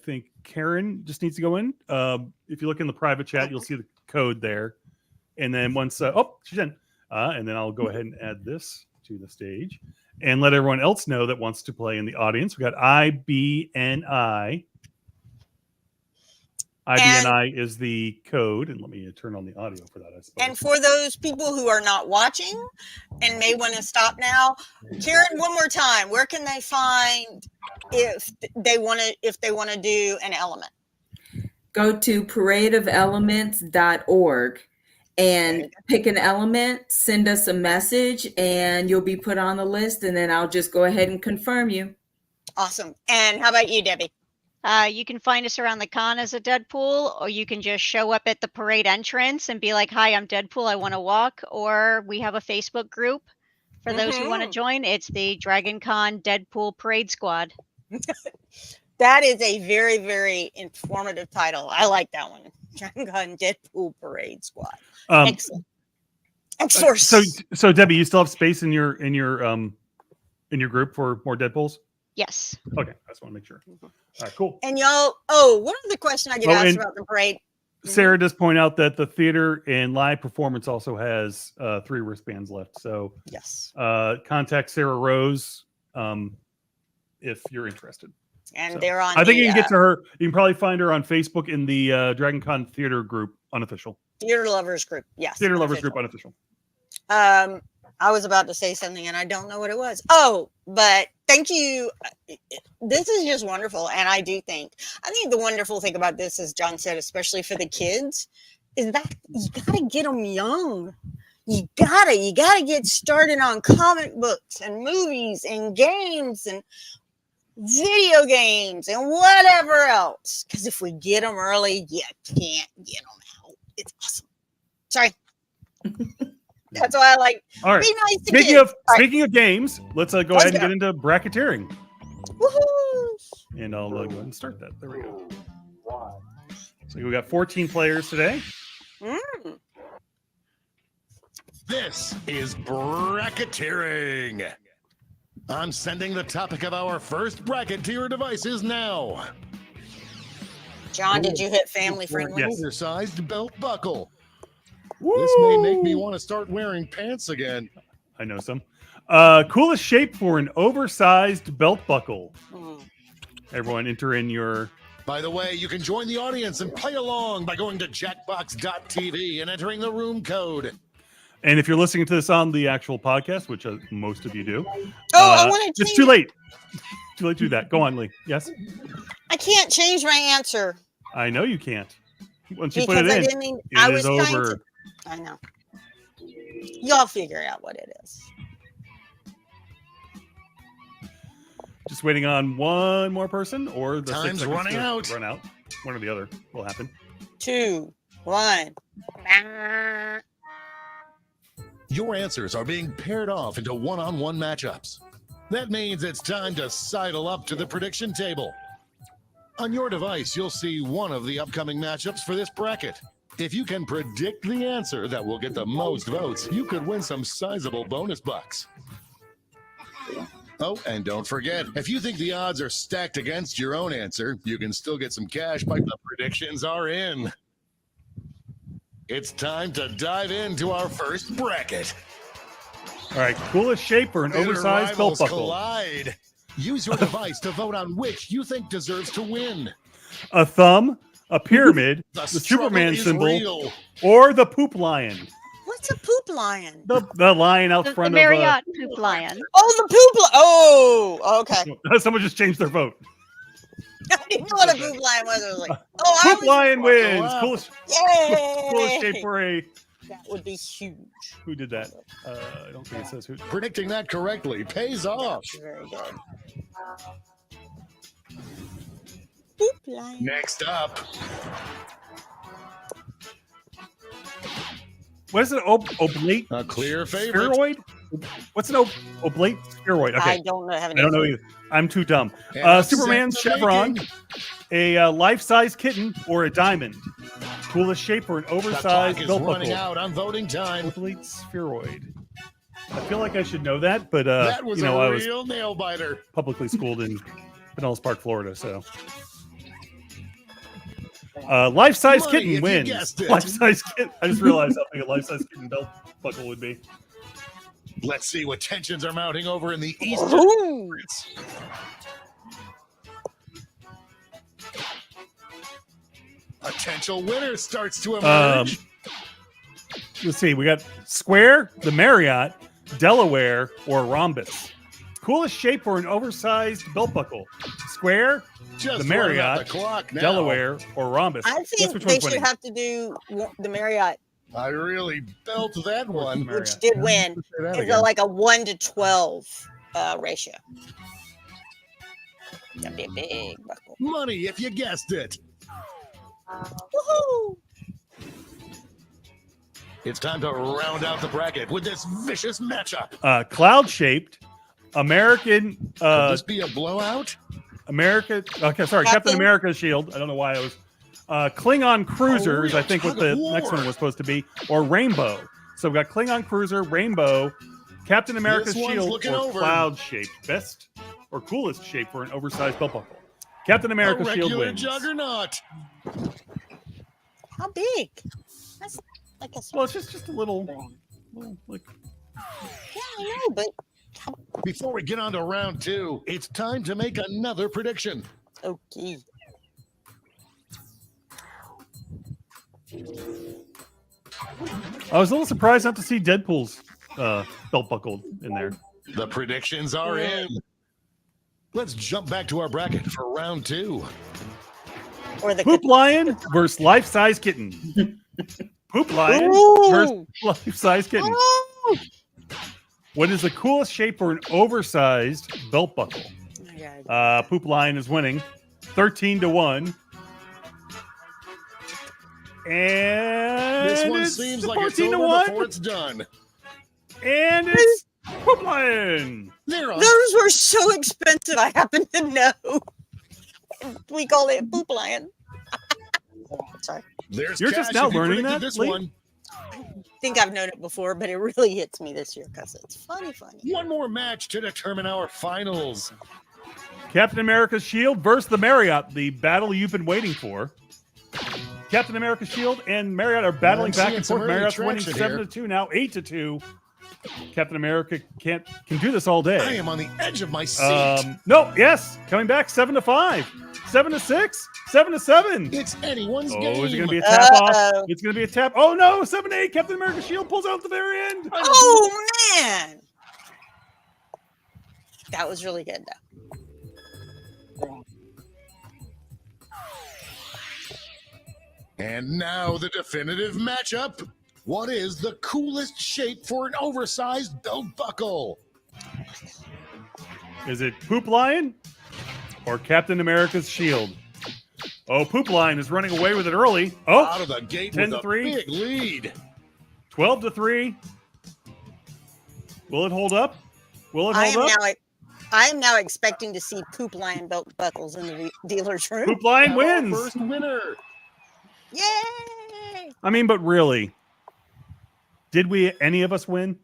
think Karen just needs to go in. If you look in the private chat, you'll see the code there. And then once she's in, and then I'll go ahead and add this to the stage and let everyone else know that wants to play in the audience. We got IBNI. IBNI is the code, and let me turn on the audio for that. I suppose. And for those people who are not watching and may want to stop now, Karen, one more time, where can they find if they want to do an element? Go to paradeofelements.org and pick an element, send us a message, and you'll be put on the list, and then I'll just go ahead and confirm you. Awesome. And how about you, Debbie? You can find us around the con as a Deadpool, or you can just show up at the parade entrance and be like, "Hi, I'm Deadpool. I want to walk." Or we have a Facebook group for those who want to join. It's the Dragon Con Deadpool Parade Squad. That is a very, very informative title. I like that one. Dragon Con Deadpool Parade Squad. Excellent. So Debbie, you still have space in your group for more Deadpools? Yes. Okay, I just want to make sure. All right, cool. And y'all, one other question I get asked about the parade. Sarah does point out that the theater and live performance also has 3 wristbands left. So yes, contact Sarah Rose if you're interested. And they're on. I think you can get to her. You can probably find her on Facebook in the Dragon Con Theater group, unofficial. Theater Lovers group, yes. Theater Lovers group, unofficial. I was about to say something and I don't know what it was. Oh, but thank you. This is just wonderful. And I think the wonderful thing about this, as John said, especially for the kids, is that you got to get them young. You gotta get started on comic books and movies and games and video games and whatever else. Because if we get them early, you can't get them out. It's awesome. Sorry. That's why I like. All right. Be nice to kids. Speaking of games, let's go ahead and get into bracketeering. Woohoo! And I'll go ahead and start that. There we go. So we got 14 players today. This is bracketeering. I'm sending the topic of our first bracket to your devices now. John, did you hit family friendly? Yes. Oversized belt buckle. Woo! This may make me want to start wearing pants again. I know some. Coolest shape for an oversized belt buckle. Everyone enter in your... By the way, you can join the audience and play along by going to jackbox.tv and entering the room code. And if you're listening to this on the actual podcast, which most of you do, I want to. It's too late. Too late to do that. Go on, Lee. Yes. I can't change my answer. I know you can't. Once you put Because it I in, didn't mean. it I is was trying over. to. I know. Y'all figure out what it is. Just waiting on one more person, or the 6 Time's seconds running to out. Run out. One or the other will happen. 2, 1. Your answers are being paired off into one-on-one matchups. That means it's time to sidle up to the prediction table. On your device, you'll see one of the upcoming matchups for this bracket. If you can predict the answer that will get the most votes, you could win some sizable bonus bucks. Oh, and don't forget, if you think the odds are stacked against your own answer, you can still get some cash by the predictions are in. It's time to dive into our first bracket. All right, coolest shape for an Bitter oversized belt rivals buckle. collide. Use your device to vote on which you think deserves to win. A thumb, a pyramid, the struggle Superman is symbol, real. or the poop lion. What's a poop lion? The lion out The front Marriott poop lion. Oh, the poop lion. Oh, okay. of. Someone just changed their vote. I didn't know what a poop lion was. I was like, oh, I Poop was lion wins. wow. Coolest Yay! shape for a. That would be huge. Who did that? I don't think it says who. Predicting that correctly pays off. Very good. Poop lion. Next up, What is it? Oblate a clear favorite. spheroid? What's an oblate spheroid? Okay, I don't know. I don't know either. I'm too dumb. And Superman's set the chevron, making. a life-size kitten, or a diamond. Coolest shape for an The clock oversized is belt running buckle. out on voting time. Oblate spheroid. I feel like I should know that, but That was I a was real nail biter. publicly schooled in Pinellas Park, Florida, so. Life-size Money, kitten if you wins. guessed it. Life-size kitten. I just realized how big a life-size kitten belt buckle would be. Let's see what tensions are mounting over in the East. Ooh. Potential winner starts to emerge. Let's see. We got square, the Marriott, Delaware, or rhombus. Coolest shape for an oversized belt buckle. Square, Just the running out Marriott, the clock now. Delaware, or rhombus. I Guess think which they one's should winning? have to do the Marriott, I really belt that one. Marriott. which did win. Say that It's again. like a 1-to-12 ratio. That'd be a big buckle. Money if you guessed it. Woohoo! It's time to round out the bracket with this vicious matchup. Cloud-shaped, American, Could this be a blowout? Captain Captain? America's shield. I don't know why I was. Klingon cruiser is, real I think, what tug the of war. next one was supposed to be, or rainbow. So we've got Klingon cruiser, rainbow, Captain America's This one's shield, looking or over. cloud-shaped. Best or coolest shape for an oversized belt buckle. Captain A America's shield regular wins. juggernaut. How big? That's like a Well, it's just a little like. yeah, I know, but Before we get on to round two, it's time to make another prediction. okay. I was a little surprised not to see Deadpool's belt buckled in there. The predictions are in. Let's jump back to our bracket for round two. Or the Poop lion versus life-size kitten. Poop lion Ooh. versus life-size kitten. Oh! What is the coolest shape for an oversized belt buckle? Poop lion is winning, 13-1. And This one it's seems like it's 14 to over 1. before it's done. And it's Poop lion. They're on. Those were so expensive. I happen to know. We call it poop lion. Sorry. There's You're cash just now if you learning predicted that, this Lee? one. I think I've known it before, but it really hits me this year because it's funny. One more match to determine our finals. Captain America's shield versus the Marriott, the battle you've been waiting for. Captain America's shield and Marriott are battling I'm back seeing and some forth. early Marriott's winning traction 7-2 now, 8-2. Captain America can do this all I day. am on the edge of my seat. No, yes, coming back 7-5, 7-6, 7-7. It's anyone's Oh, game. is it going to be a tap off? Uh-oh. It's going to be a tap. Oh no, 7-8. Captain America's shield pulls out at the very end. Oh man, that was really good though. And now the definitive matchup. What is the coolest shape for an oversized belt buckle? Is it Poop Lion or Captain America's shield? Oh, Poop Lion is running away with it early. Oh, Out of the gate 10 with to a 3. big lead. 12 to 3. Will it hold up? Will it I hold am up? now. I am now expecting to see Poop Lion belt buckles in the dealer's room. Poop Lion Have our wins. First winner. Yay! I mean, but really, did we any of us win?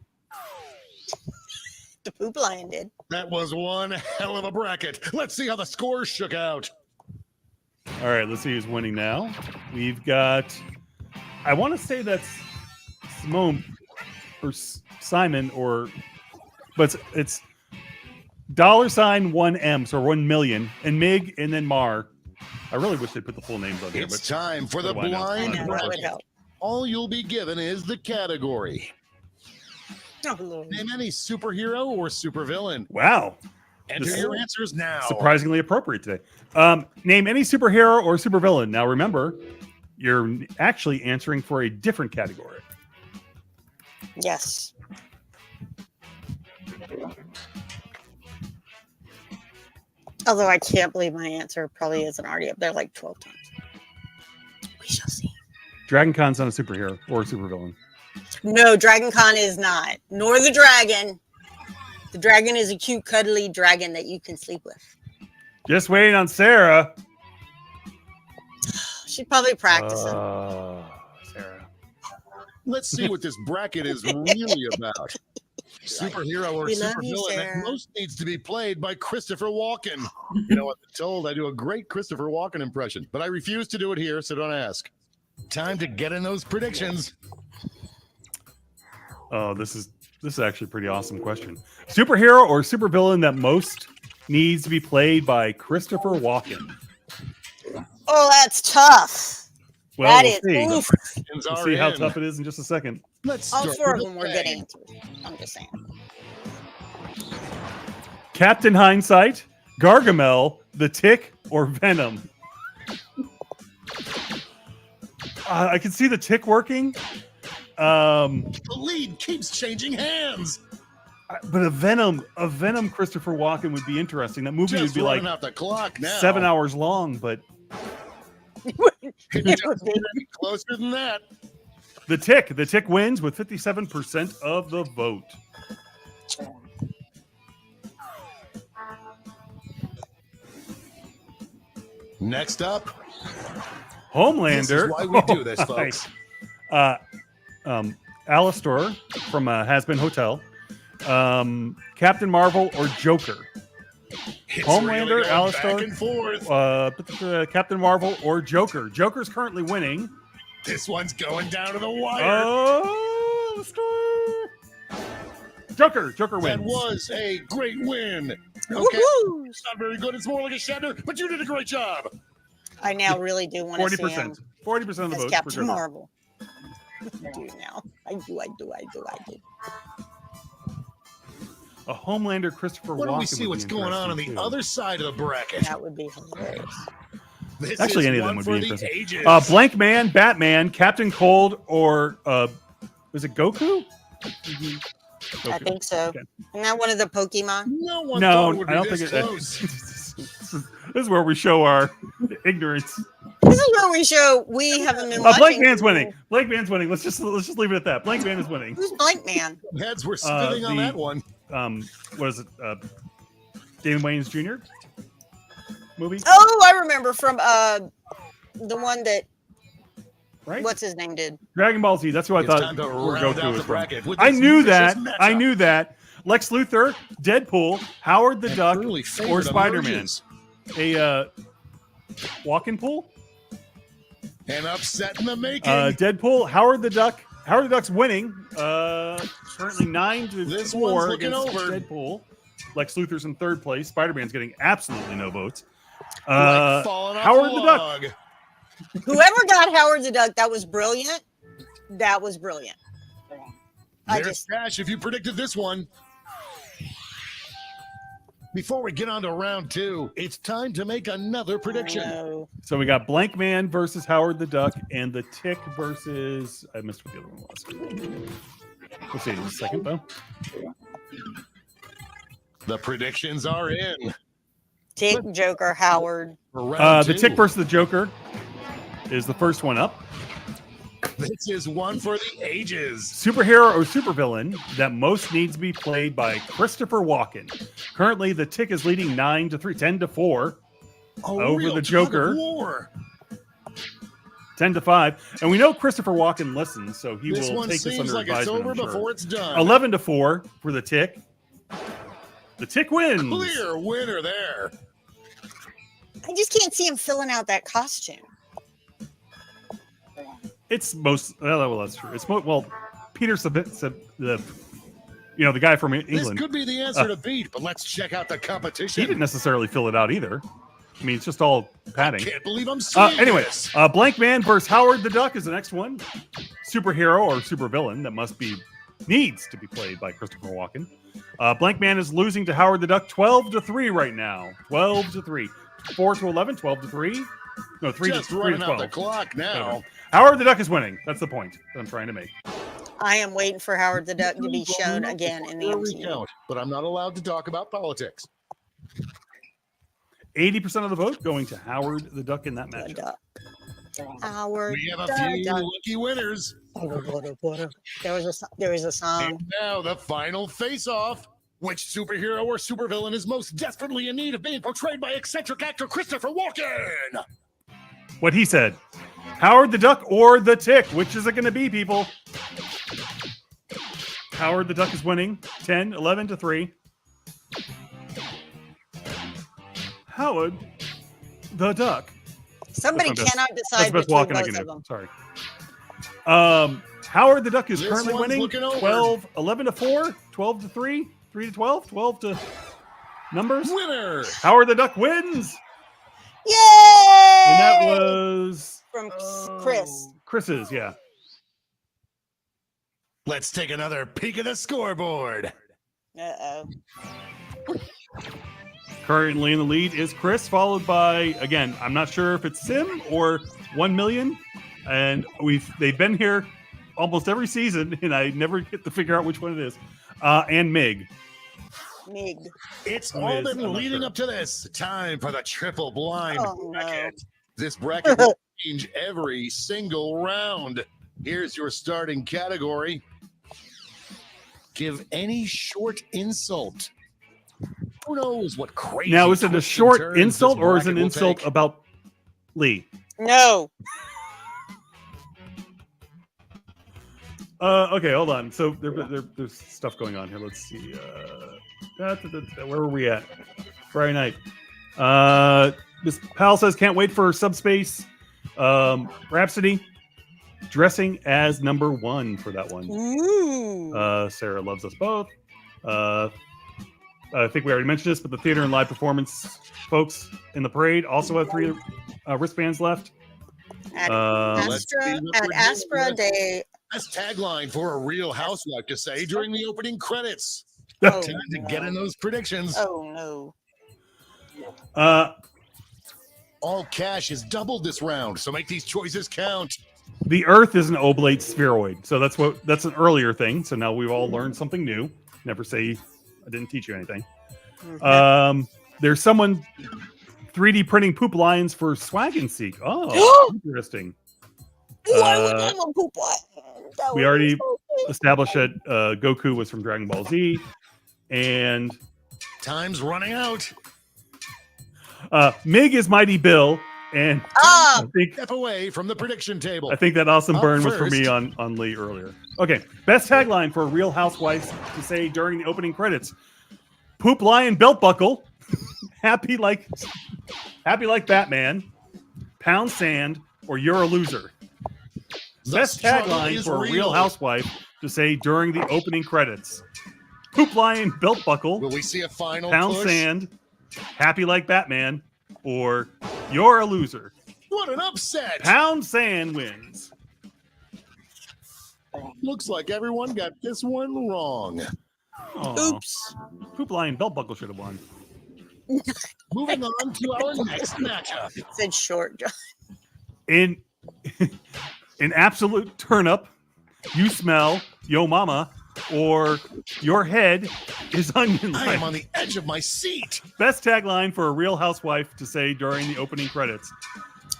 The Poop Lion did. That was one hell of a bracket. Let's see how the scores shook out. All right, let's see who's winning now. We've got, I want to say that's Simone or Simon, or, but it's $1M, so 1 million, and Mig, and then Mar. I really wish they put the full names on here. It's But time for the what do I know? blind I know, that would bracket. help. All you'll be given is the category. Oh, Lord. Name any superhero or supervillain. Wow, Enter This- your answers now. surprisingly appropriate today. Name any superhero or supervillain. Now remember, you're actually answering for a different category. Yes. Although I can't believe my answer probably isn't already up there like 12 times. We shall see. Dragon Khan's not a superhero or a supervillain. No, Dragon Con is not. Nor the dragon. The dragon is a cute, cuddly dragon that you can sleep with. Just waiting on Sarah. She's probably practicing. Sarah. Let's see what this bracket is really about. Superhero or We love you, supervillain that Sarah. most needs to be played by Christopher Walken. You know what? I'm told I do a great Christopher Walken impression, but I refuse to do it here, so don't ask. Time to get in those predictions. Oh, this is actually a pretty awesome question. Superhero or supervillain that most needs to be played by Christopher Walken? Oh, that's tough. Well, That we'll is see. oof. Predictions We'll are see how in. tough it is in just a second. Let's All start 4 of with them the were good bang. answers. I'm just saying. Captain Hindsight, Gargamel, The Tick, or Venom? I can see The Tick working. The lead keeps changing hands. But a Venom Christopher Walken would be interesting. That movie Just would be like running out the clock now. 7 hours long, but It It just would be. couldn't be closer than that. The Tick wins with 57% of the vote. Next up, Homelander. this is why we do this, folks. Alastor from Has Been Hotel. Captain Marvel or Joker? It's Homelander, really going Alastor. back and forth. Captain Marvel or Joker? Joker's currently winning. This one's going down to the wire. Alastor. Joker wins. That was a great win. Okay, Woohoo! it's not very good. It's more like a shatter, but you did a great job. I now really do want to see him 40% of the as votes for Captain Joker. Marvel. I do now. I do. A Homelander Christopher Why Walken. don't we see would what's be going on the interesting, too. other side of the bracket? That would be hilarious. This Actually, is any of them one would be for the interesting. ages. Blank Man, Batman, Captain Cold, or is it Goku? I think so. Okay. Isn't that one of the Pokemon? No one No, thought it would I be don't this think it. close. This is where we show our ignorance. This is where we show we haven't been watching. Blank Man's winning. Blank Man's winning. Let's just leave it at that. Blank Man is winning. Who's Blank Man? Heads were spinning on the- that one. What is it? Damon Wayans Jr. movie, Oh, I remember from the one that right? what's his name did. Dragon Ball Z. That's who I It's thought time to where round Goku out was the from. bracket with I this knew vicious that. matchup. I knew that. Lex Luthor, Deadpool, Howard the An Duck, early favorite or Spider-Man. emerges. A walk-in pool. An upset in the making. Deadpool, Howard the Duck. Howard the Duck's winning. Currently 9-4 This one's looking against over. Deadpool. Lex Luthor's in third place. Spider-Man's getting absolutely no votes. Like falling off Howard a the Duck. log. Whoever got Howard the Duck, that was brilliant. That was brilliant. I There's just cash if you predicted this one. Before we get on to round 2, it's time to make another prediction. No. So we got Blank Man versus Howard the Duck, and the Tick versus I missed what the other one was. Let's see, just a second though. The predictions are in. Tick, Joker, Howard. For round The 2. Tick versus the Joker is the first one up. This is one for the ages. Superhero or supervillain that most needs to be played by Christopher Walken. Currently, the Tick is leading 9-3, 10-4 over real the tug of Joker. war. 10-5, and we know Christopher Walken listens, so he This will one take this seems under like it's advisement. over I'm sure. before it's done. 11-4 for the Tick. The Tick wins. Clear winner there. I just can't see him filling out that costume. It's most well, that's true. It's well, Peter the the guy from This England. could be the answer to beat, but let's check out the competition. He didn't necessarily fill it out either. I mean, it's just all padding. Can't believe I'm seeing Anyway, this. Blank Man versus Howard the Duck is the next one. Superhero or supervillain that needs to be played by Christopher Walken. Blank Man is losing to Howard the Duck 12-3 right now. 12-3. 4-11, 12-3. No, 3 Just to running 12. out the clock now. Howard the Duck is winning. That's the point that I'm trying to make. I am waiting for Howard the Duck to be shown again in the MCU. Recount, but I'm not allowed to talk about politics. 80% of the vote going to Howard the Duck in that The matchup. Duck. Howard We have a the few Duck. lucky winners. There was a song. And now the final face-off. Which superhero or supervillain is most desperately in need of being portrayed by eccentric actor Christopher Walken? What he said. Howard the Duck or the Tick? Which is it going to be, people? Howard the Duck is winning 10-11-3. Howard the Duck. Somebody That's my best- cannot That's decide the best between walking I both can of do. them. Sorry. Howard the Duck is This currently one's winning looking over. 11-4, 12-3, 3-12, 12 to numbers. Winner! Howard the Duck wins. Yay! And that was from Chris. Chris's, yeah. Let's take another peek at the scoreboard. Uh-oh. Currently in the lead is Chris, followed by, again, I'm not sure if it's Sim or 1 million. And they've been here almost every season, and I never get to figure out which one it is. And Mig. Mig. It's Who all is? been I'm not leading sure. up to this. Time for the triple blind Oh, no. bracket. This bracket will change every single round. Here's your starting category. Give any short insult. Who knows what crazy Now, is it a twists and short turns insult this or is it bracket an will insult take? about Lee? No. Okay, hold on. So there's stuff going on here. Let's see. Where were we at? Friday night. Miss Pal says, can't wait for Subspace Rhapsody. Dressing as number 1 for that one. Ooh. Sarah loves us both. I think we already mentioned this, but the theater and live performance folks in the parade also have 3 wristbands left. At let's see Astra, what at we're doing. Aspra de. Best tagline for a Real Housewife to say during the opening credits. Oh, Time to get in those predictions. Oh no. All cash is doubled this round, so make these choices count. The Earth is an oblate spheroid, so that's an earlier thing. So now we've all learned something new. Never say I didn't teach you anything. There's someone 3D printing poop lions for Swag and Seek. Oh, interesting. Why would I have a poop lion? That We would already be so cool. established that Goku was from Dragon Ball Z, and Time's running out. Mig is Mighty Bill, and I think Step away from the prediction table. that awesome Up burn was for me first. on Lee earlier. Okay, best tagline for Real Housewives to say during the opening credits: "Poop lion belt buckle, happy like Batman, pound sand, or you're a loser." The Best struggle tagline is for a Real Housewife to say during the opening credits: "Poop lion belt buckle, Will we see a final pound push? sand, happy like Batman, or you're a loser." What an upset! Pound sand wins. Looks like everyone got this one wrong. Aw. Oops. Poop lion belt buckle should have won. Moving on to our next matchup. Said short. In absolute turnip, you smell yo mama, or your head is onion I am like. on the edge of my seat. Best tagline for a Real Housewife to say during the opening credits.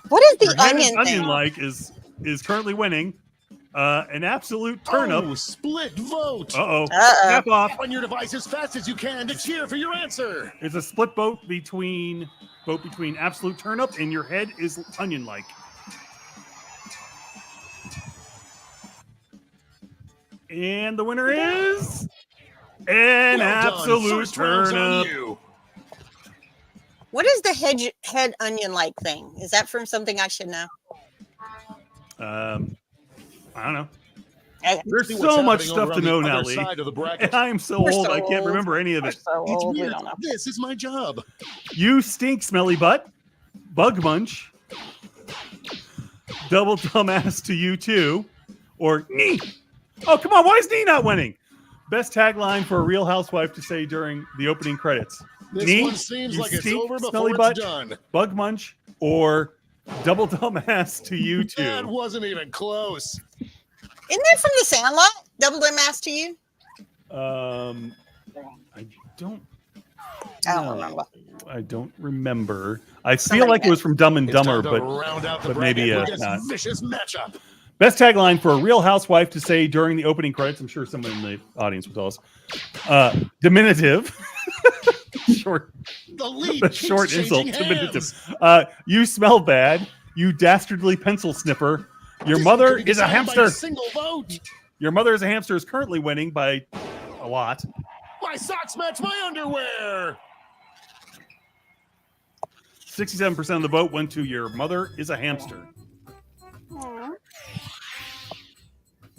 What is Your the head is onion thing? onion like is currently winning. An absolute turnip. Oh, split vote. Uh-oh. Uh-oh. Snap off. On your device as fast as you can to cheer for your answer. It's a split vote between absolute turnip and your head is onion like. And the winner is an Well done. absolute First round's on turnip. you. What is the head onion like thing? Is that from something I should know? I don't know. Okay. There's See so what's much happening stuff over to on know the now, other Lee. side of the bracket. And I am so We're old, so I can't old. remember any of We're it. so It's old, we weird. don't know. This is my job. You stink, smelly butt. Bug munch. Double dumbass to you too. Or knee. Oh, come on. Why is knee not winning? Best tagline for a Real Housewife to say during the opening credits. This Knee, one seems you like it's stink, over smelly before butt. it's done. Bug munch or double dumbass to you That too. wasn't even close. Isn't that from the Sandlot? Double them ass to you? I don't. I don't know. remember. I don't remember. I feel Somebody like it was from Dumb and It's time Dumber, to but round out the but bracket maybe, with this not. vicious matchup. best tagline for a Real Housewife to say during the opening credits. I'm sure someone in the audience will tell us. Diminutive. Short. The lead The keeps short insult. changing hands. Diminutive. You smell bad. You dastardly pencil sniffer. Your This mother could be is a decided by hamster. single vote. Your mother is a hamster is currently winning by a lot. My socks match my underwear. 67% of the vote went to your mother is a hamster.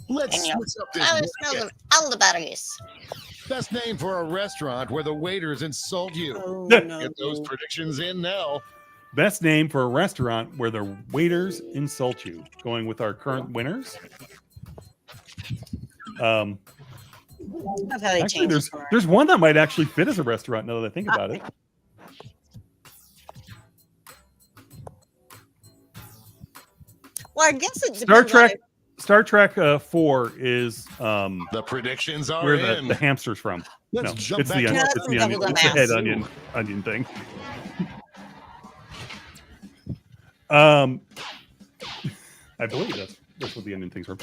Let's And you- switch up this I bracket. smell all the batteries. Best name for a restaurant where the waiters insult you. Oh, Yeah. no. Get those predictions in now. Best name for a restaurant where the waiters insult you. Going with our current winners. That's how they Actually, change it. there's one that might actually fit as a restaurant now that I think about it. Well, I guess it depends Star Trek 4 is The predictions are where in. the hamster's from. Let's No, jump it's back the to onion. our It's the double onion. It's the dumbass. head onion thing. I believe that's what the onion thing's from.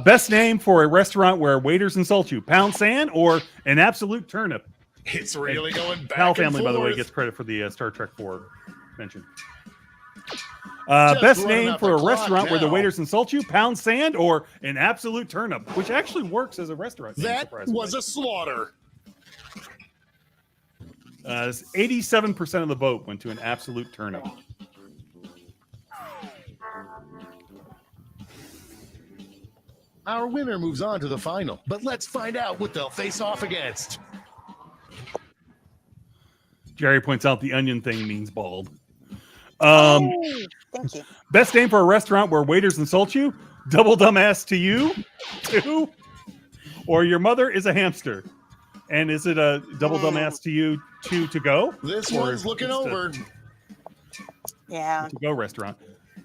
Best name for a restaurant where waiters insult you: Pound Sand or an absolute turnip. It's really going back Pal and family, by the way, forth. gets credit for the Star Trek 4 mention. Just Best running name out for the a clock restaurant where the now. waiters insult you: Pound Sand or an absolute turnip, which actually works as a restaurant. name, That surprisingly. was a slaughter. 87% of the vote went to an absolute turnip. Our winner moves on to the final, but let's find out what they'll face off against. Jerry points out the onion thing means bald. Thank you. Best name for a restaurant where waiters insult you: Double dumbass to you, too, or your mother is a hamster. And is it a double dumbass to you, two to go? This Or one's looking it's a over. Yeah. to go restaurant.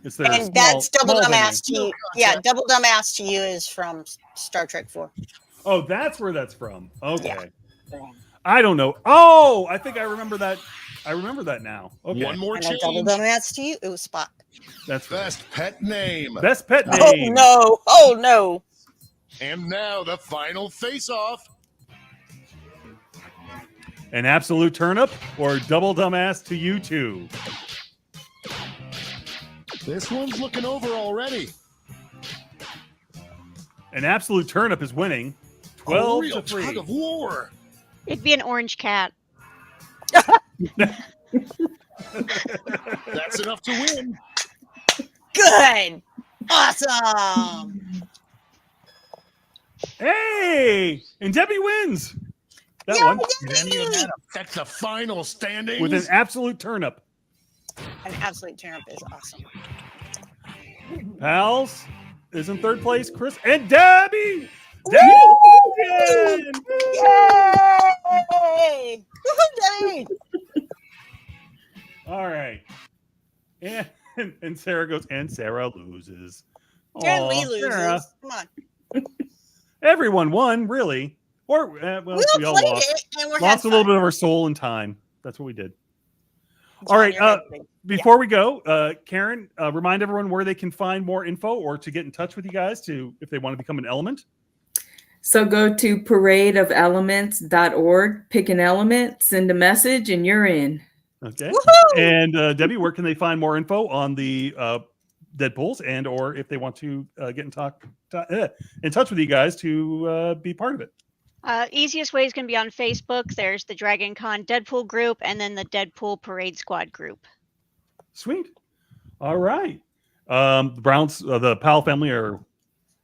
It's their And that's double small dumbass venue. to you. Yeah, double dumbass to you is from Star Trek 4. Oh, that's where that's from. Okay. Yeah. I don't know. Oh, I think I remember that. I remember that now. Okay. One more And then change. double dumbass to you, it was Spock. That's right. Best pet name. Best pet Oh name. no! Oh no! And now the final face-off. An absolute turnip or double dumbass to you too. This one's looking over already. An absolute turnip is winning. A 12 real to 3. tug of war. It'd be an orange cat. That's enough to win. Good! Awesome! Hey! And Debbie wins. That Yeah, one. Did any of that affect the final standings? With an absolute turnip. An absolute turnip is awesome. Pals is in third place. Chris and Debbie. Debbie! Yay! Woohoo, Debbie! All right. And Sarah goes, and Sarah loses. And we Aw, loses. Sarah. Come on. Everyone won, really. Or well, We we all all played lost. it and we're Lost a little bit of our soul and time. That's what we did. All right. Before we go, Karen, remind everyone where they can find more info or to get in touch with you guys if they want to become an element. So go to paradeofelements.org, pick an element, send a message, and you're in. Okay. Woohoo! And Debbie, where can they find more info on the Deadpools, and or if they want to get in touch with you guys to be part of it? Easiest way is going to be on Facebook. There's the Dragon Con Deadpool group, and then the Deadpool Parade Squad group. Sweet. All right. The Browns, the Powell family are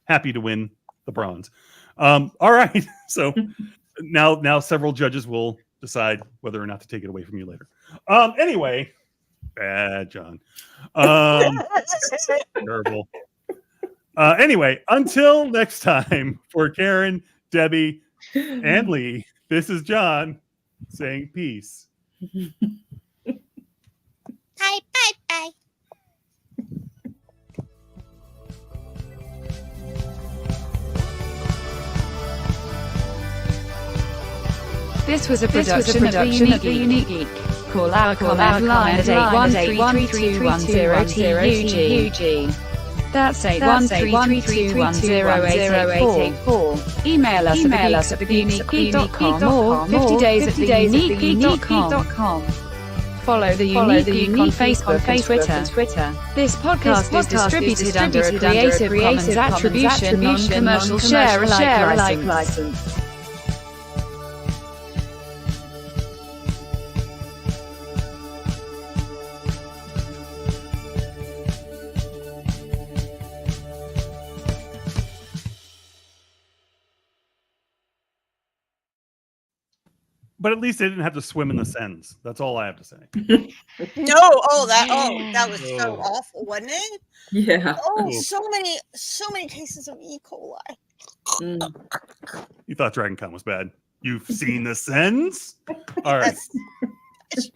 happy to win the bronze. All right. So now several judges will decide whether or not to take it away from you later. Anyway, bad John. Terrible. Anyway, until next time, for Karen, Debbie, and Lee, this is John saying peace. Bye, bye, bye. This was a production of the Unique Geek. Call our comment line at 8133210TUG. That's 81332108884. Email us at theuniquegeek.com or 50 days at theuniquegeek.com. Follow the Unique Geek on Facebook and Twitter. This podcast is distributed under a Creative Commons Attribution Non-Commercial Share-alike license. But at least they didn't have to swim in the Sens. That's all I have to say. That was so awful, wasn't it? Yeah. Oh, so many cases of E. coli. You thought Dragon Con was bad. You've seen the Sens? All right. Yes.